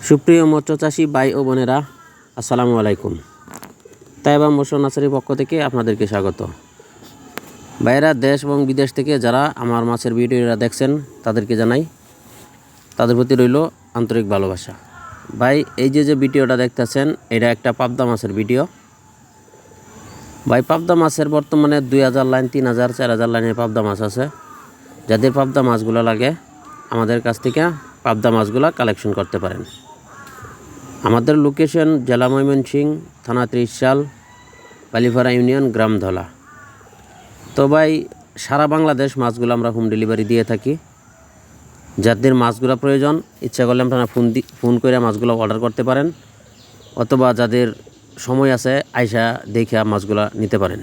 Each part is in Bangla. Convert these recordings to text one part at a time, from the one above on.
সুপ্রিয় মৎস্য চাষী ভাই ও বোনেরা, আসসালামু আলাইকুম। তাইবা মৎস্য নার্সারির পক্ষ থেকে আপনাদেরকে স্বাগত। ভাইয়েরা, দেশ এবং বিদেশ থেকে যারা আমার মাছের ভিডিওটা দেখছেন তাদেরকে জানাই, তাদের প্রতি রইল আন্তরিক ভালোবাসা। ভাই, এই যে ভিডিওটা দেখতেছেন, এটা একটা পাবদা মাছের ভিডিও। ভাই, পাবদা মাছের বর্তমানে 2000 লাইন, 3000, 4000 লাইনের পাবদা মাছ আছে। যাদের পাবদা মাছগুলো লাগে আমাদের কাছ থেকে পাবদা মাছগুলো কালেকশন করতে পারেন। আমাদের লোকেশন জেলা ময়মনসিংহ, থানা ত্রিশাল, বালিপাড়া ইউনিয়ন, গ্রাম ধলা। তো ভাই, সারা বাংলাদেশ মাছগুলো আমরা হোম ডেলিভারি দিয়ে থাকি। যাদের মাছগুলো প্রয়োজন, ইচ্ছা করলে আপনারা ফোন করে মাছগুলো অর্ডার করতে পারেন, অথবা যাদের সময় আছে আইসা দেখে মাছগুলো নিতে পারেন।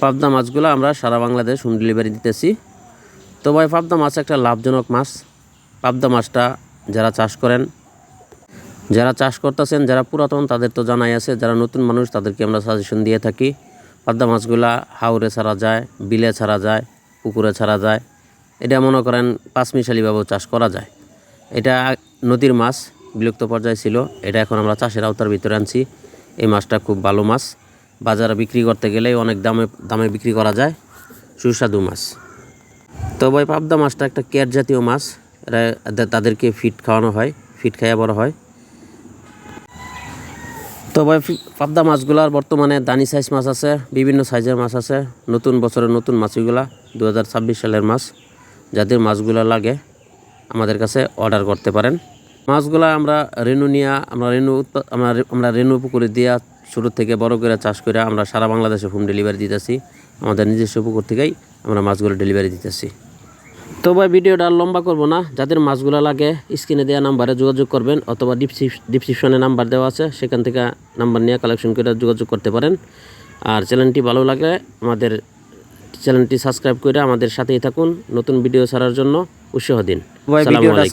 পাবদা মাছগুলো আমরা সারা বাংলাদেশ হোম ডেলিভারি দিতেছি। তো ভাই, পাবদা মাছ একটা লাভজনক মাছ। পাবদা মাছটা যারা চাষ করতেছেন, যারা পুরাতন তাদের তো জানাই আছে, যারা নতুন মানুষ তাদেরকে আমরা সাজেশন দিয়ে থাকি। পাবদা মাছগুলা হাওরে ছাড়া যায়, বিলে ছাড়া যায়, পুকুরে ছাড়া যায়। এটা মনে করেন পাঁচমিশালিভাবেও চাষ করা যায়। এটা নদীর মাছ, বিলুপ্ত পর্যায়ে ছিল, এটা এখন আমরা চাষের আওতার ভিতরে আনছি। এই মাছটা খুব ভালো মাছ, বাজারে বিক্রি করতে গেলে অনেক দামে বিক্রি করা যায়, সুস্বাদু মাছ। তো ভাই, পাবদা মাছটা একটা ক্যাট জাতীয় মাছ। তাদেরকে ফিট খাওয়ানো হয়, ফিট খাইয়া বড় হয়। তো ভাই, পাবদা মাছগুলার বর্তমানে দানি সাইজ মাছ আছে, বিভিন্ন সাইজের মাছ আছে। নতুন বছরের নতুন মাছগুলা 2026 সালের মাছ। যাদের মাছগুলা লাগে আমাদের কাছে অর্ডার করতে পারেন। মাছগুলা আমরা রেনু পুকুরে দিয়া ছোটো থেকে বড় করে চাষ করে আমরা সারা বাংলাদেশে হোম ডেলিভারি দিতেছি। আমাদের নিজস্ব পুকুর থেকেই আমরা মাছগুলো ডেলিভারি দিতেছি। তো ভাই, ভিডিওটা আর লম্বা করব না। যাদের মাছগুলো লাগে স্ক্রিনে দেওয়া নাম্বারে যোগাযোগ করবেন, অথবা ডিসক্রিপশনে নাম্বার দেওয়া আছে, সেখান থেকে নাম্বার নিয়ে কালেকশন করে যোগাযোগ করতে পারেন। আর চ্যানেলটি ভালো লাগলে আমাদের চ্যানেলটি সাবস্ক্রাইব করে আমাদের সাথেই থাকুন, নতুন ভিডিও ছাড়ার জন্য উৎসাহ দিন। ভাই, ভিডিওটা